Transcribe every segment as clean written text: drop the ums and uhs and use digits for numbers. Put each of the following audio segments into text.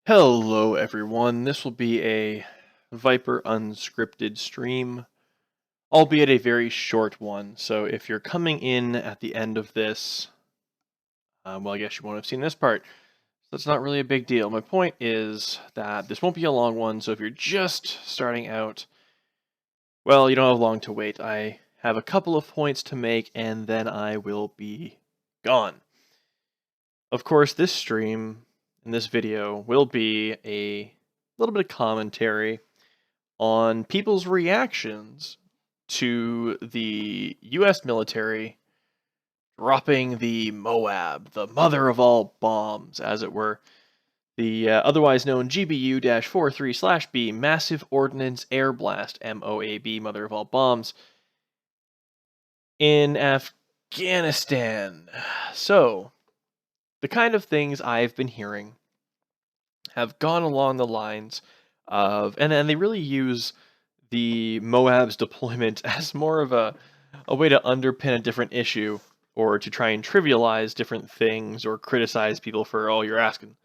Hello, everyone. This will be a Viper unscripted stream, albeit a very short one. So if you're coming in at the end of this, well, I guess you won't have seen this part. So that's not really a big deal. My point is that this won't be a long one. So if you're just starting out, well, you don't have long to wait. I have a couple of points to make, and then I will be gone. Of course, this stream and this video will be a little bit of commentary on people's reactions to the US military dropping the MOAB, the mother of all bombs, as it were, the otherwise known GBU-43/B Massive Ordinance Air Blast, MOAB, mother of all bombs, in Afghanistan. So, the kind of things I've been hearing have gone along the lines of, and they really use the MOAB's deployment as more of a way to underpin a different issue or to try and trivialize different things or criticize people for, oh, you're asking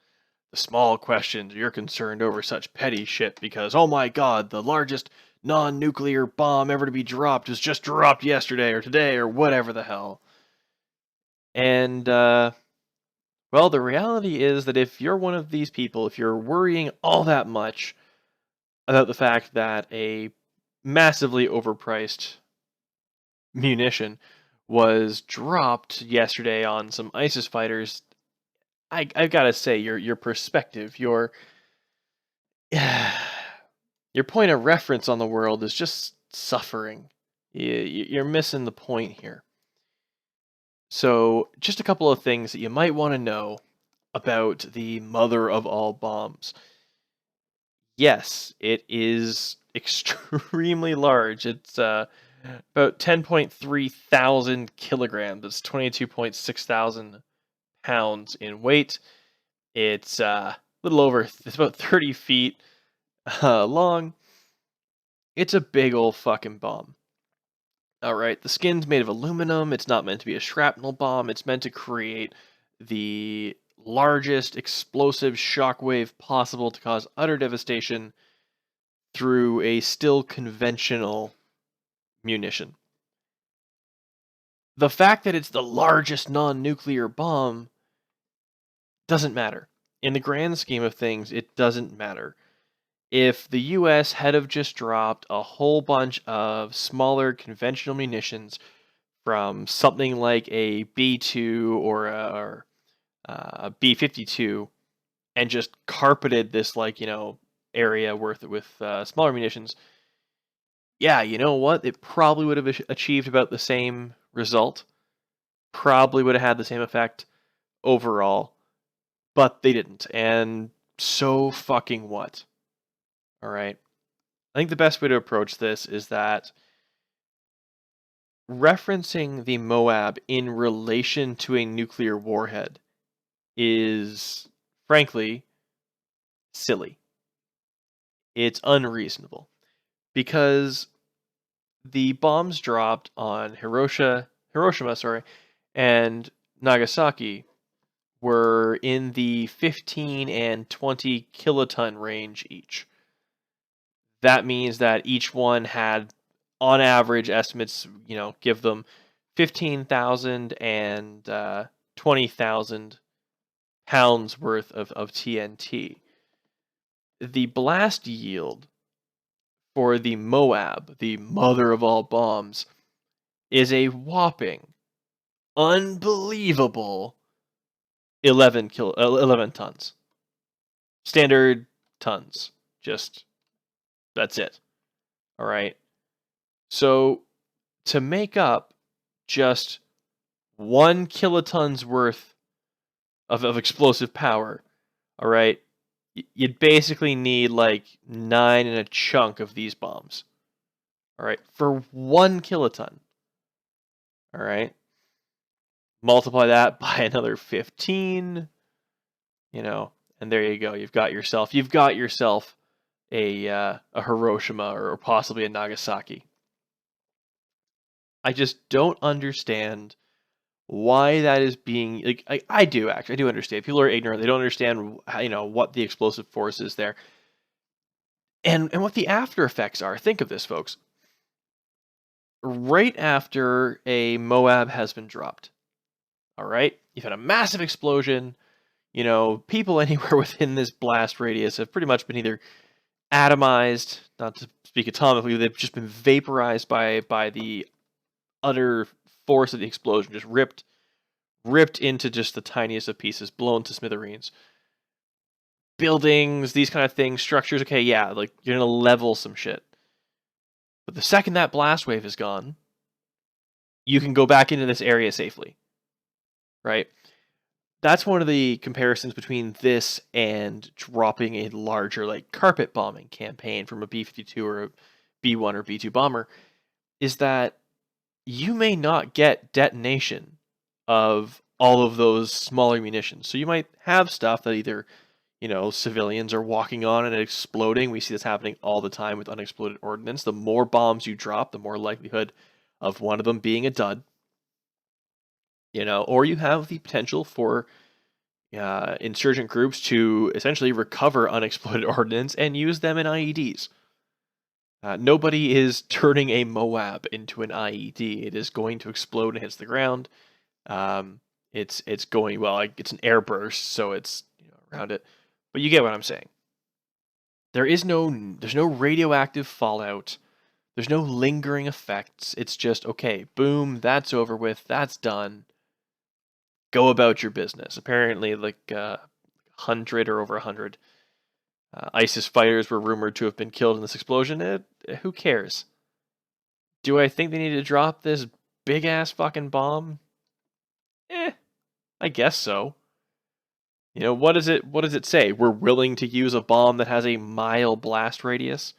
the small questions, you're concerned over such petty shit because, oh my god, the largest non-nuclear bomb ever to be dropped was just dropped yesterday or today or whatever the hell. And, well, the reality is that if you're one of these people, if you're worrying all that much about the fact that a massively overpriced munition was dropped yesterday on some ISIS fighters, I've got to say your perspective, your your point of reference on the world is just suffering. You're missing the point here. So, just a couple of things that you might want to know about the mother of all bombs. Yes, it is extremely large. It's about 10.3 thousand kilograms. That's 22.6 thousand pounds in weight. It's a little over, it's about 30 feet long. It's a big old fucking bomb. Alright, the skin's made of aluminum. It's not meant to be a shrapnel bomb. It's meant to create the largest explosive shockwave possible to cause utter devastation through a still conventional munition. The fact that it's the largest non-nuclear bomb doesn't matter. In the grand scheme of things, it doesn't matter. If the US had have just dropped a whole bunch of smaller conventional munitions from something like a B2 or a B52 and just carpeted this, like, area with smaller munitions, yeah, you know what? It probably would have achieved about the same result. Probably would have had the same effect overall, but they didn't. And so fucking what? All right. I think the best way to approach this is that referencing the MOAB in relation to a nuclear warhead is, frankly, silly. It's unreasonable because the bombs dropped on Hiroshima, and Nagasaki were in the 15 and 20 kiloton range each. That means that each one had, on average, estimates, give them 15,000 and 20,000 pounds worth of TNT. The blast yield for the MOAB, the mother of all bombs, is a whopping, unbelievable 11 tons. Standard tons. Just, that's it. All right. So to make up just 1 kiloton's worth of explosive power, all right, you'd basically need like 9 and a chunk of these bombs. All right, for 1 kiloton. All right. Multiply that by another 15, and there you go. You've got yourself a Hiroshima or possibly a Nagasaki. I just don't understand why that is being like. I do actually, I do understand. People are ignorant. They don't understand how, what the explosive force is there, and what the after effects are. Think of this, folks. Right after a MOAB has been dropped, all right, you've had a massive explosion. People anywhere within this blast radius have pretty much been either atomized, not to speak atomically, they've just been vaporized by the utter force of the explosion, just ripped into just the tiniest of pieces, blown to smithereens. Buildings, these kind of things, structures, okay, yeah, like you're gonna level some shit. But the second that blast wave is gone, you can go back into this area safely, right? That's one of the comparisons between this and dropping a larger, like, carpet bombing campaign from a B-52 or a B-1 or B-2 bomber, is that you may not get detonation of all of those smaller munitions. So you might have stuff that either, civilians are walking on and exploding. We see this happening all the time with unexploded ordnance. The more bombs you drop, the more likelihood of one of them being a dud. Or you have the potential for insurgent groups to essentially recover unexploded ordnance and use them in IEDs. Nobody is turning a MOAB into an IED. It is going to explode and hits the ground. It's going, well, like, it's an airburst, so it's around it. But you get what I'm saying. There's no radioactive fallout. There's no lingering effects. It's just, okay, boom, that's over with. That's done. Go about your business. Apparently, like 100 or over 100 ISIS fighters were rumored to have been killed in this explosion. Who cares? Do I think they need to drop this big ass fucking bomb? I guess so. What does it say? We're willing to use a bomb that has a mile blast radius.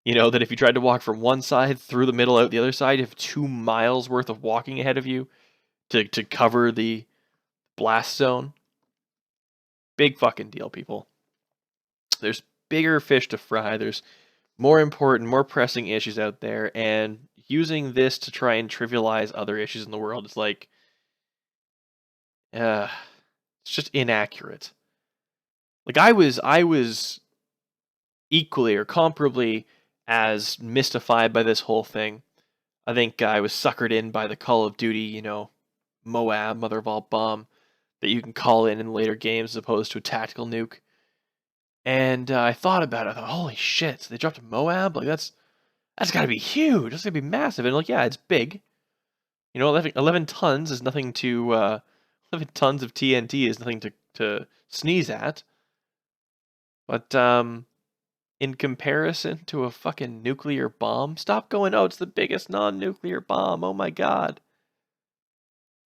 That if you tried to walk from one side through the middle out the other side, you have 2 miles worth of walking ahead of you to cover the blast zone. Big fucking deal, people. There's bigger fish to fry. There's more important, more pressing issues out there, and using this to try and trivialize other issues in the world is like, it's just inaccurate. Like, I was equally or comparably as mystified by this whole thing. I think I was suckered in by the Call of Duty, MOAB, mother of all bomb, that you can call in later games as opposed to a tactical nuke. And I thought about it. I thought, holy shit, so they dropped a MOAB? Like, that's got to be huge. That's going to be massive. And, like, yeah, it's big. 11 tons is nothing to... 11 tons of TNT is nothing to sneeze at. But, in comparison to a fucking nuclear bomb, stop going, oh, it's the biggest non-nuclear bomb. Oh, my God.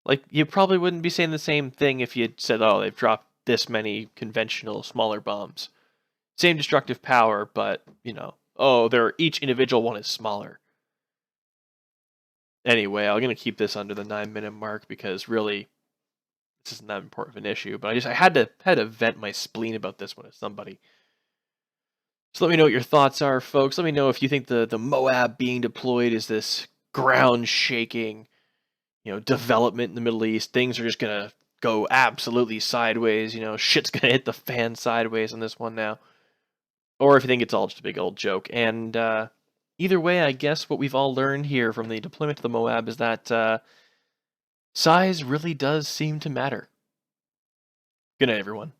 Like, you probably wouldn't be saying the same thing if you had said, oh, they've dropped this many conventional smaller bombs. Same destructive power, but, oh, each individual one is smaller. Anyway, I'm going to keep this under the 9-minute mark because really, this isn't that important of an issue. But I had to vent my spleen about this one to somebody. So let me know what your thoughts are, folks. Let me know if you think the MOAB being deployed is this ground-shaking, development in the Middle East. Things are just going to go absolutely sideways. Shit's going to hit the fan sideways on this one now. Or if you think it's all just a big old joke. And either way, I guess what we've all learned here from the deployment of the MOAB is that size really does seem to matter. Good night, everyone.